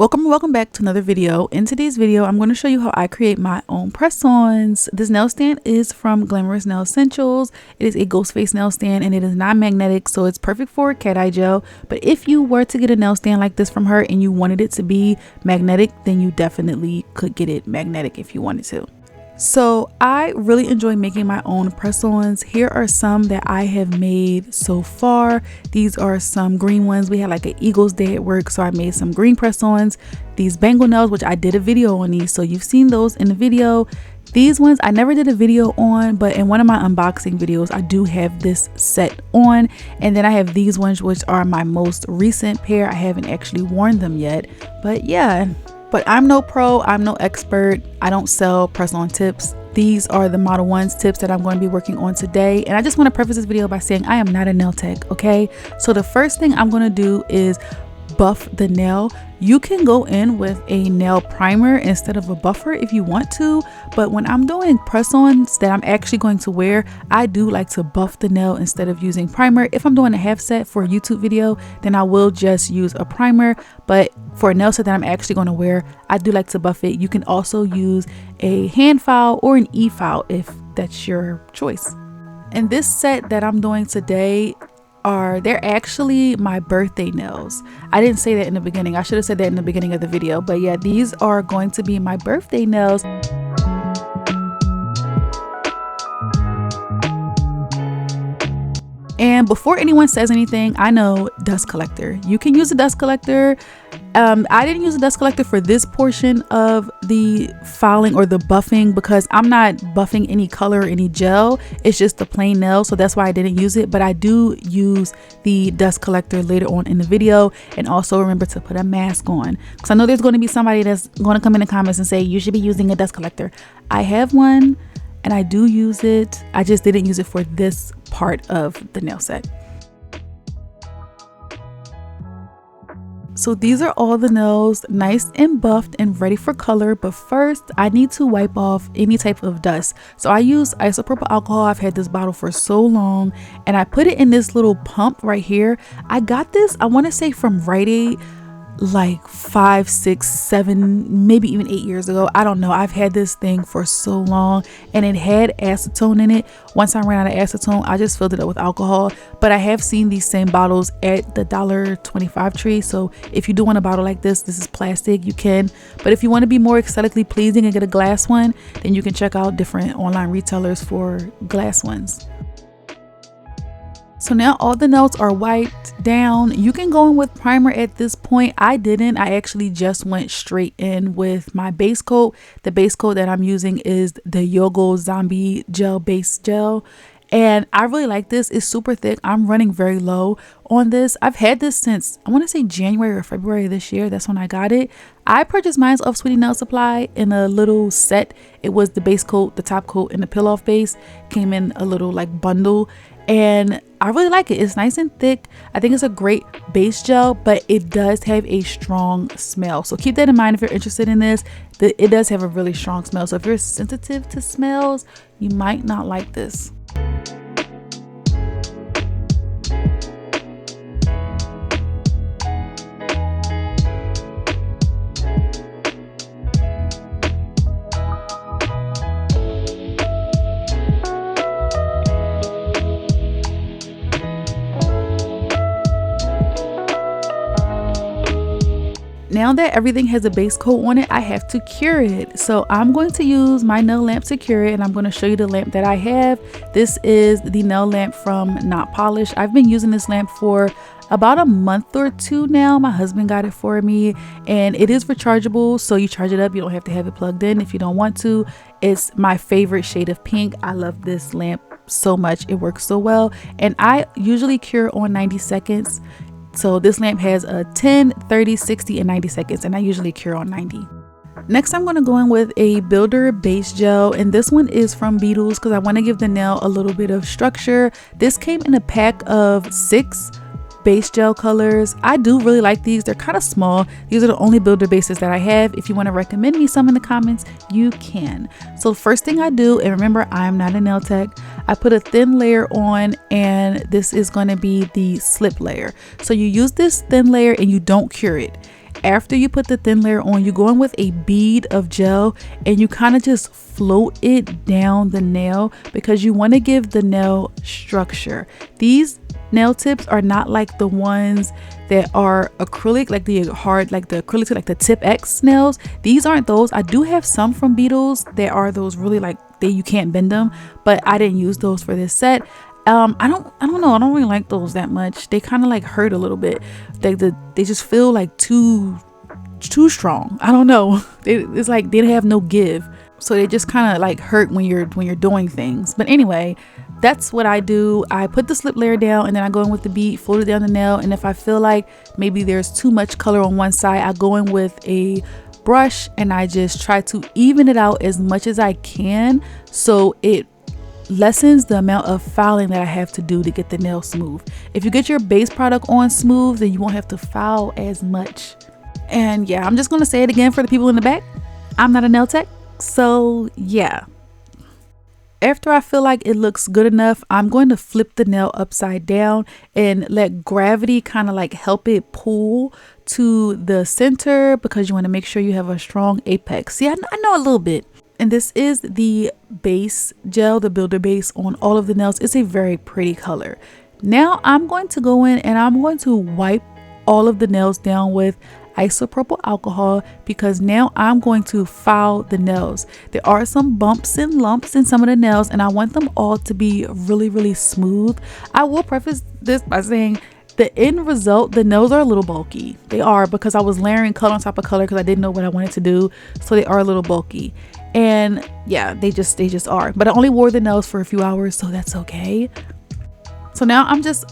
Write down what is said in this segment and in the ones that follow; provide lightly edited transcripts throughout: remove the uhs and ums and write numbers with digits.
Welcome back to another video. In today's video, I'm going to show you how I create my own press-ons. This nail stand is from Glamorous Nail Essentials. It is a ghost face nail stand and it is non-magnetic, so it's perfect for cat eye gel. But if you were to get a nail stand like this from her and you wanted it to be magnetic, then you definitely could get it magnetic if you wanted to. So I really enjoy making my own press-ons. Here are some that I have made so far. These are some green ones. We had like an Eagles Day at work, so I made some green press-ons. These bangle nails, which I did a video on these, so you've seen those in the video. These ones I never did a video on, but in one of my unboxing videos I do have this set on. And then I have these ones, which are my most recent pair. I haven't actually worn them yet, but yeah. But I'm no pro, I'm no expert. I don't sell press-on tips. These are the Model 1's tips that I'm going to be working on today. And I just want to preface this video by saying I am not a nail tech, okay? So the first thing I'm going to do is buff the nail. You can go in with a nail primer instead of a buffer if you want to, but when I'm doing press-ons that I'm actually going to wear, I do like to buff the nail instead of using primer. If I'm doing a half set for a YouTube video, then I will just use a primer, but for a nail set that I'm actually going to wear, I do like to buff it. You can also use a hand file or an e-file if that's your choice. And this set that I'm doing today, they're actually my birthday nails. I didn't say that in the beginning. I should have said that in the beginning of the video, but yeah, these are going to be my birthday nails. And before anyone says anything, I know dust collector. You can use a dust collector. I didn't use a dust collector for this portion of the filing or the buffing because I'm not buffing any color or any gel. It's just the plain nail, so that's why I didn't use it. But I do use the dust collector later on in the video. And also remember to put a mask on, because I know there's going to be somebody that's going to come in the comments and say you should be using a dust collector. I have one and I do use it. I just didn't use it for this part of the nail set. So these are all the nails, nice and buffed and ready for color. But first I need to wipe off any type of dust. So I use isopropyl alcohol. I've had this bottle for so long and I put it in this little pump right here. I got this, I want to say from Rite Aid, like 5, 6, 7, maybe even 8 years ago. I don't know. I've had this thing for so long and it had acetone in it. Once I ran out of acetone, I just filled it up with alcohol. But I have seen these same bottles at the $1.25 tree. So if you do want a bottle like this is plastic, you can. But if you want to be more aesthetically pleasing and get a glass one, then you can check out different online retailers for glass ones. So now all the nails are wiped down. You can go in with primer at this point. I didn't. I actually just went straight in with my base coat. The base coat that I'm using is the Yogo Zombie Gel Base Gel. And I really like this. It's super thick. I'm running very low on this. I've had this since, I want to say January or February this year. That's when I got it. I purchased mine off Sweetie Nail Supply in a little set. It was the base coat, the top coat, and the peel off base. Came in a little like bundle. And I really like it. It's nice and thick. I think it's a great base gel, but it does have a strong smell. So keep that in mind if you're interested in this. It does have a really strong smell. So if you're sensitive to smells, you might not like this. Now that everything has a base coat on it, I have to cure it. So I'm going to use my nail lamp to cure it, and I'm going to show you the lamp that I have. This is the nail lamp from Not Polished. I've been using this lamp for about a month or two now. My husband got it for me and it is rechargeable, so you charge it up. You don't have to have it plugged in if you don't want to. It's my favorite shade of pink. I love this lamp so much. It works so well, and I usually cure on 90 seconds. So this lamp has a 10, 30, 60, and 90 seconds, and I usually cure on 90. Next, I'm going to go in with a Builder Base Gel, and this one is from Beetles because I want to give the nail a little bit of structure. This came in a pack of 6 base gel colors. I do really like these. They're kind of small. These are the only builder bases that I have. If you want to recommend me some in the comments, you can. So first thing I do, and remember, I'm not a nail tech, I put a thin layer on, and this is going to be the slip layer. So you use this thin layer and you don't cure it. after you put the thin layer on, you go in with a bead of gel and you kind of just float it down the nail because you want to give the nail structure. These nail tips are not like the ones that are acrylic, like the hard, like the acrylic, like the Tip X nails. These aren't those. I do have some from Beetles that are those really like you can't bend them, but I didn't use those for this set. I don't know, I don't really like those that much. They kind of like hurt a little bit. They just feel like too strong. I don't know. It's like they have no give, so they just kind of like hurt when you're doing things. But anyway, that's what I do. I put the slip layer down and then I go in with the bead, float it down the nail, and if I feel like maybe there's too much color on one side, I go in with a brush and I just try to even it out as much as I can so it lessens the amount of filing that I have to do to get the nail smooth. If you get your base product on smooth, then you won't have to file as much. And yeah, I'm just gonna say it again for the people in the back. I'm not a nail tech, so yeah. After I feel like it looks good enough, I'm going to flip the nail upside down and let gravity kind of like help it pull to the center because you want to make sure you have a strong apex. See, I know a little bit. And this is the base gel, the builder base on all of the nails. It's a very pretty color. Now I'm going to go in and I'm going to wipe all of the nails down with isopropyl alcohol because now I'm going to file the nails. There are some bumps and lumps in some of the nails and I want them all to be really smooth. I will preface this by saying the end result, the nails are a little bulky. They are, because I was layering color on top of color because I didn't know what I wanted to do, so they are a little bulky. And yeah, they just are. But I only wore the nails for a few hours, so that's okay. So now I'm just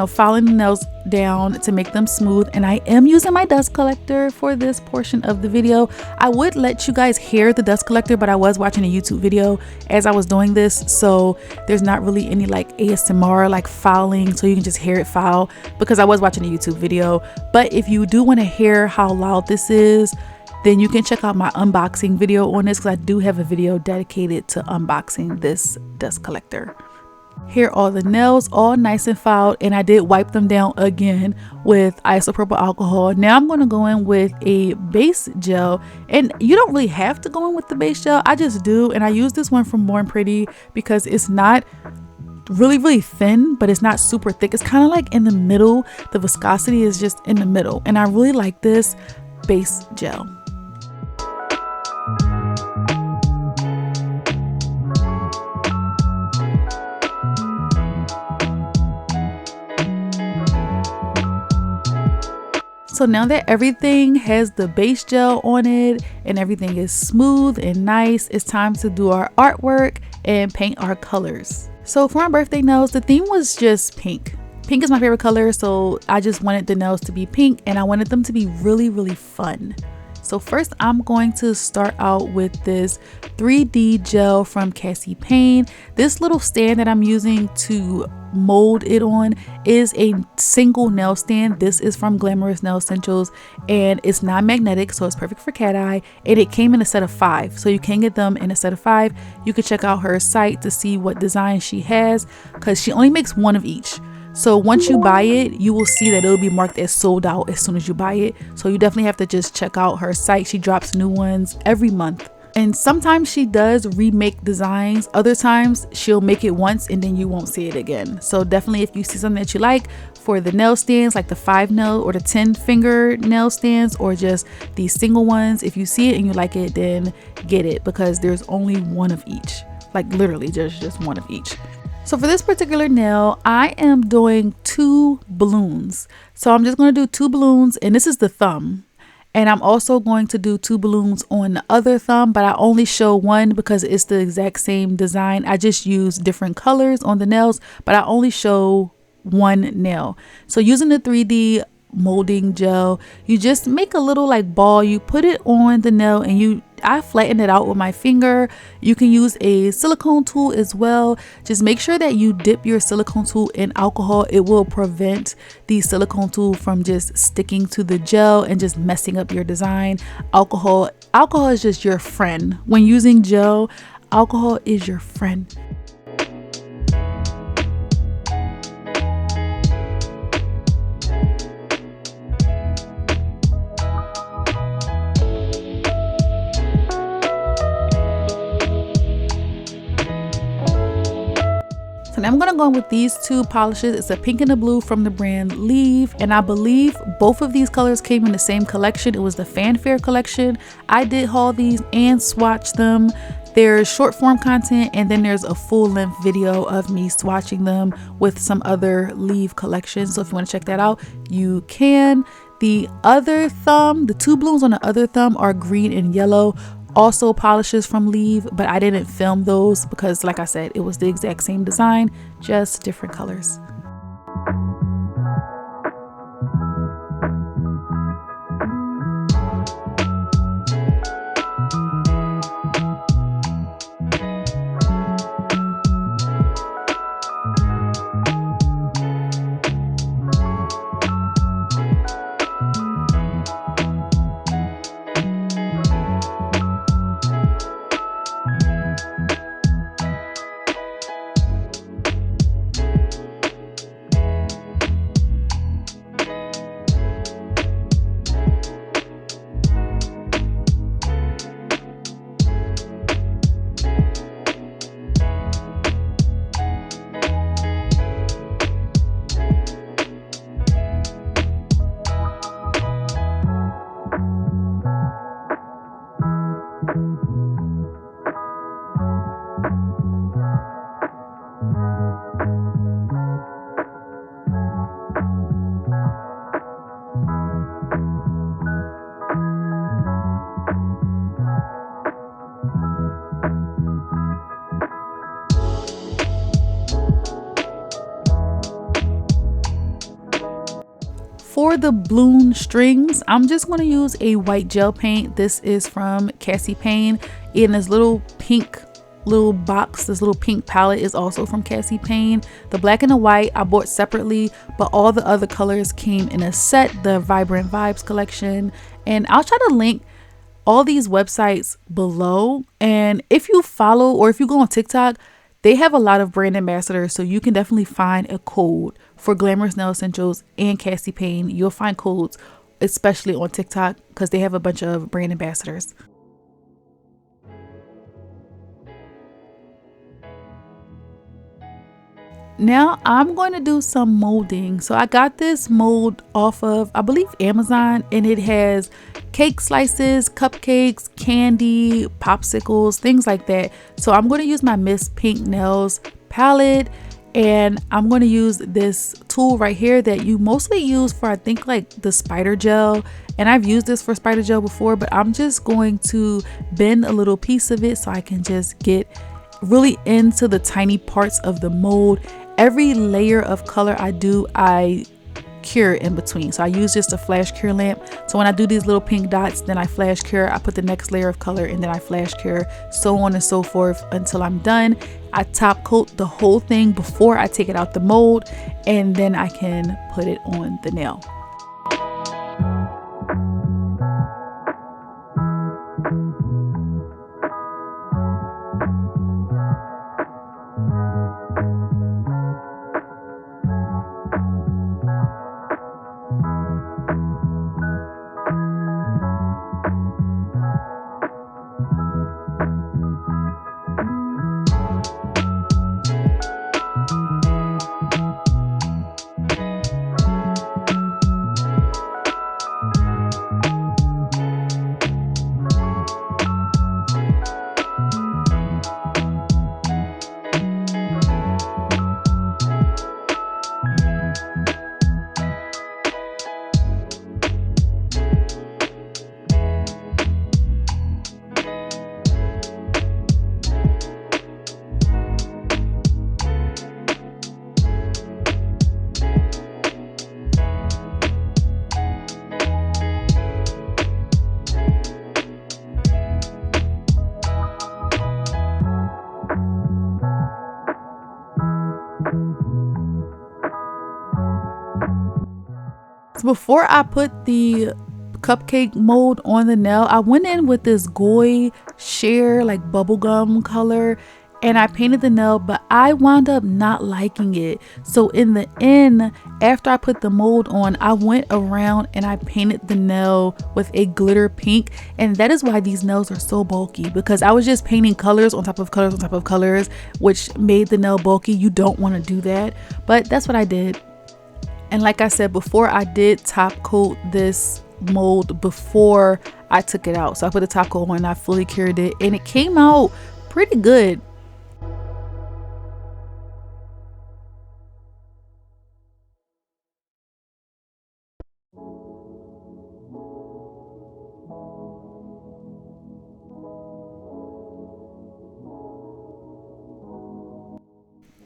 filing the nails down to make them smooth, and I am using my dust collector for this portion of the video. I would let you guys hear the dust collector, but I was watching a YouTube video as I was doing this, so there's not really any like ASMR like filing, so you can just hear it file because I was watching a YouTube video. But if you do want to hear how loud this is, then you can check out my unboxing video on this because I do have a video dedicated to unboxing this dust collector. Here are the nails all nice and filed, and I did wipe them down again with isopropyl alcohol. Now I'm going to go in with a base gel, and you don't really have to go in with the base gel. I just do, and I use this one from Born Pretty because it's not really thin, but it's not super thick. It's kind of like in the middle. The viscosity is just in the middle, and I really like this base gel. So now that everything has the base gel on it and everything is smooth and nice, it's time to do our artwork and paint our colors. So for my birthday nails, the theme was just pink. Pink is my favorite color, so I just wanted the nails to be pink and I wanted them to be really fun. So first I'm going to start out with this 3D gel from Cassie Payne. This little stand that I'm using to mold it on is a single nail stand. This is from Glamorous Nail Essentials and it's non-magnetic, so it's perfect for cat eye, and it came in a set of 5, so you can get them in a set of 5. You can check out her site to see what design she has because she only makes one of each. So once you buy it, you will see that it'll be marked as sold out as soon as you buy it. So you definitely have to just check out her site. She drops new ones every month. And sometimes she does remake designs. Other times she'll make it once and then you won't see it again. So definitely if you see something that you like for the nail stands, like the 5 nail or the 10 finger nail stands, or just these single ones, if you see it and you like it, then get it because there's only one of each. Like literally just one of each. So for this particular nail, I am doing 2 balloons. So I'm just going to do 2 balloons, and this is the thumb. And I'm also going to do 2 balloons on the other thumb, but I only show one because it's the exact same design. I just use different colors on the nails, but I only show one nail. So using the 3D molding gel, you just make a little like ball, you put it on the nail, and I flatten it out with my finger. You can use a silicone tool as well. Just make sure that you dip your silicone tool in alcohol. It will prevent the silicone tool from just sticking to the gel and just messing up your design. Alcohol is just your friend. When using gel, alcohol is your friend. So now I'm going to go in with these two polishes. It's a pink and a blue from the brand Leave. And I believe both of these colors came in the same collection. It was the Fanfare collection. I did haul these and swatch them. There's short form content and then there's a full length video of me swatching them with some other Leave collections. So if you want to check that out, you can. The other thumb, the two blooms on the other thumb are green and yellow. Also polishes from Leave, but I didn't film those because like I said, it was the exact same design, just different colors. For the balloon strings, I'm just going to use a white gel paint. This is from Cassie Payne. In this little pink little box, this little pink palette is also from Cassie Payne. The black and the white I bought separately, but all the other colors came in a set, the Vibrant Vibes collection. And I'll try to link all these websites below. And if you follow or if you go on TikTok, they have a lot of brand ambassadors, so you can definitely find a code for Glamorous Nail Essentials and Cassie Payne. You'll find codes, especially on TikTok, because they have a bunch of brand ambassadors. Now I'm going to do some molding. So I got this mold off of, I believe, Amazon, and it has cake slices, cupcakes, candy, popsicles, things like that. So I'm going to use my Miss Pink Nails palette, and I'm going to use this tool right here that you mostly use for, I think, like the spider gel. And I've used this for spider gel before, but I'm just going to bend a little piece of it so I can just get really into the tiny parts of the mold. Every layer of color I do, I cure in between. So I use just a flash cure lamp. So when I do these little pink dots, then I flash cure, I put the next layer of color, and then I flash cure, so on and so forth until I'm done. I top coat the whole thing before I take it out the mold, and then I can put it on the nail. Before I put the cupcake mold on the nail, I went in with this Goy Sheer like bubblegum color, and I painted the nail, but I wound up not liking it. So in the end, after I put the mold on, I went around and I painted the nail with a glitter pink, and that is why these nails are so bulky, because I was just painting colors on top of colors on top of colors, which made the nail bulky. You don't want to do that, but that's what I did. And like I said before, I did top coat this mold before I took it out. So I put the top coat on and I fully cured it, and it came out pretty good.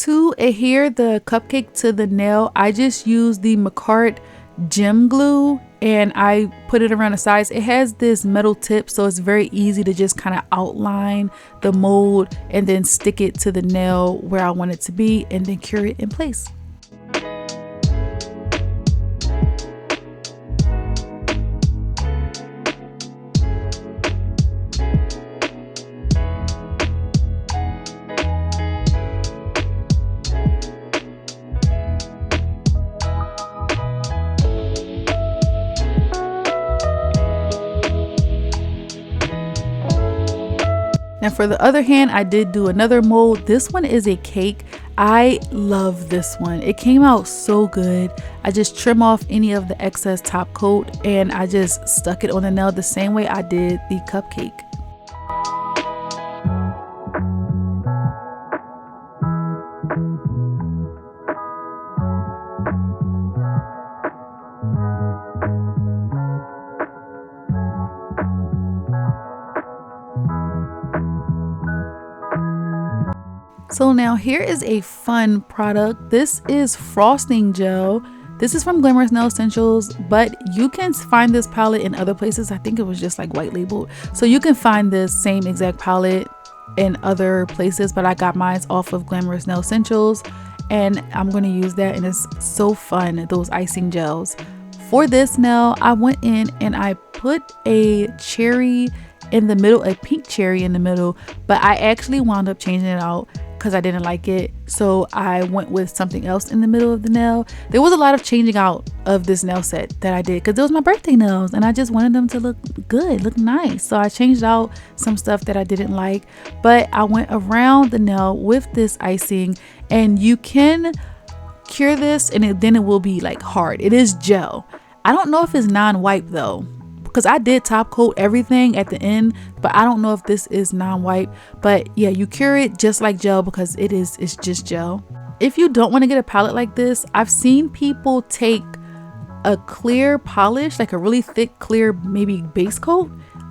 To adhere the cupcake to the nail, I just used the Macart gem glue and I put it around the sides. It has this metal tip, so it's very easy to just kind of outline the mold and then stick it to the nail where I want it to be and then cure it in place. Now for the other hand, I did do another mold. This one is a cake. I love this one. It came out so good. I just trim off any of the excess top coat and I just stuck it on the nail the same way I did the cupcake. So now here is a fun product. This is frosting gel. This is from Glamorous Nail Essentials, but you can find this palette in other places. I think it was just like white labeled. So you can find this same exact palette in other places, but I got mine off of Glamorous Nail Essentials and I'm going to use that, and it's so fun, those icing gels. For this nail, I went in and I put a cherry in the middle, a pink cherry in the middle, but I actually wound up changing it out because I didn't like it, so I went with something else in the middle of the nail. There was a lot of changing out of this nail set that I did because it was my birthday nails and I just wanted them to look good, look nice. So I changed out some stuff that I didn't like, but I went around the nail with this icing, and you can cure this and then it will be like hard. It is gel. I don't know if it's non-wipe though, because I did top coat everything at the end, but I don't know if this is non-wipe. But yeah, you cure it just like gel because it's just gel. If you don't want to get a palette like this, I've seen people take a clear polish, like a really thick clear maybe base coat,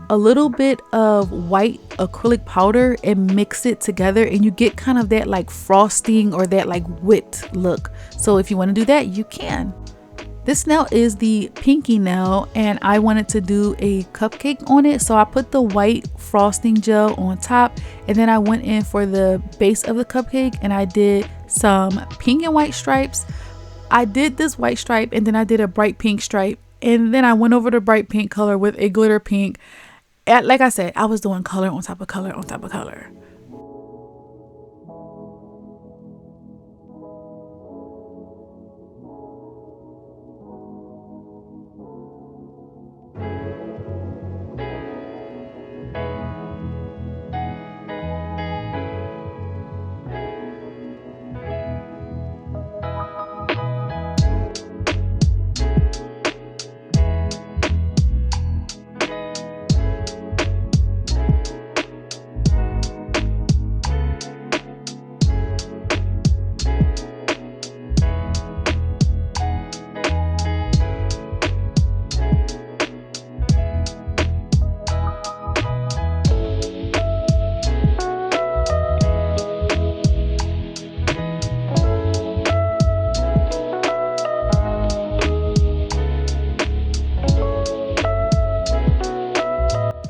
a little bit of white acrylic powder and mix it together, and you get kind of that like frosting or that like whipped look. So if you want to do that, you can. This nail is the pinky nail and I wanted to do a cupcake on it, so I put the white frosting gel on top and then I went in for the base of the cupcake and I did some pink and white stripes. I did this white stripe and then I did a bright pink stripe, and then I went over the bright pink color with a glitter pink. Like I said, I was doing color on top of color on top of color.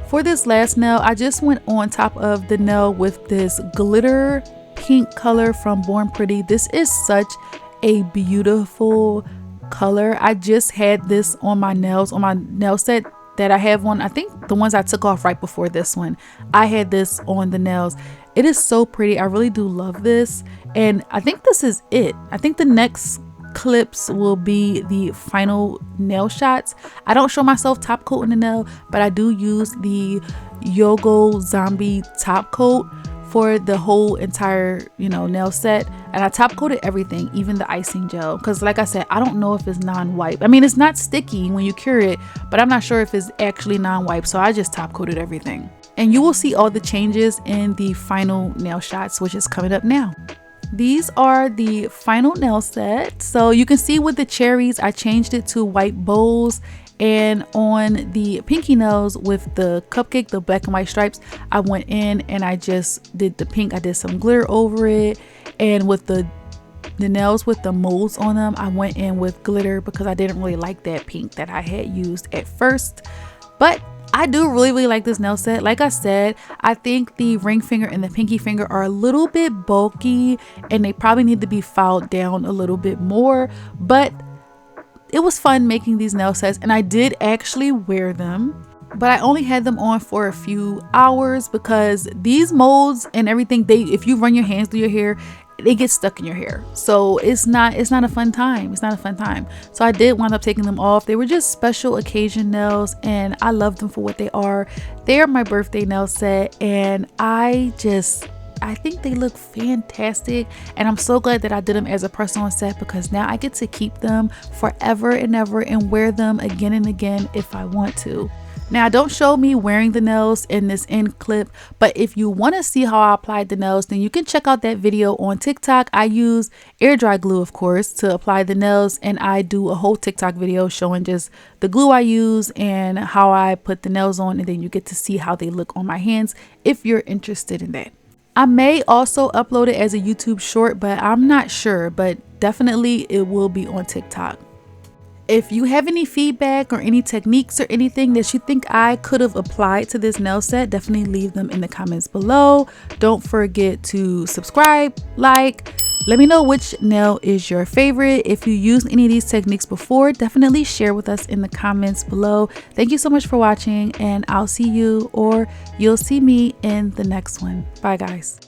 For this last nail, I just went on top of the nail with this glitter pink color from Born Pretty. This is such a beautiful color. I just had this on my nails, on my nail set that I have on. I think the ones I took off right before this one, I had this on the nails It is so pretty. I really do love this. And I think this is it. I think the next clips will be the final nail shots. I don't show myself top coating the nail, but I do use the Yogo Zombie top coat for the whole entire, you know, nail set. And I top coated everything, even the icing gel, because like I said, I don't know if it's non-wipe. I mean, it's not sticky when you cure it, but I'm not sure if it's actually non-wipe, so I just top coated everything. And you will see all the changes in the final nail shots, which is coming up now. These are the final nail set. So you can see with the cherries, I changed it to white bows, and on the pinky nails with the cupcake, the black and white stripes, I went in and I just did the pink. I did some glitter over it, and with the nails with the molds on them, I went in with glitter because I didn't really like that pink that I had used at first. But I do really like this nail set. Like I said, I think the ring finger and the pinky finger are a little bit bulky and they probably need to be filed down a little bit more, but it was fun making these nail sets, and I did actually wear them, but I only had them on for a few hours because these molds and everything, if you run your hands through your hair, they get stuck in your hair. So it's not a fun time. It's not a fun time. So I did wind up taking them off. They were just special occasion nails, and I love them for what they are. They are my birthday nail set, and I think they look fantastic, and I'm so glad that I did them as a press-on set because now I get to keep them forever and ever and wear them again and again if I want to. Now, don't show me wearing the nails in this end clip, but if you want to see how I applied the nails, then you can check out that video on TikTok. I use air dry glue, of course, to apply the nails, and I do a whole TikTok video showing just the glue I use and how I put the nails on, and then you get to see how they look on my hands if you're interested in that. I may also upload it as a YouTube short, but I'm not sure, but definitely it will be on TikTok. If you have any feedback or any techniques or anything that you think I could have applied to this nail set, definitely leave them in the comments below. Don't forget to subscribe, like, let me know which nail is your favorite. If you used any of these techniques before, definitely share with us in the comments below. Thank you so much for watching, and I'll see you, or you'll see me, in the next one. Bye guys.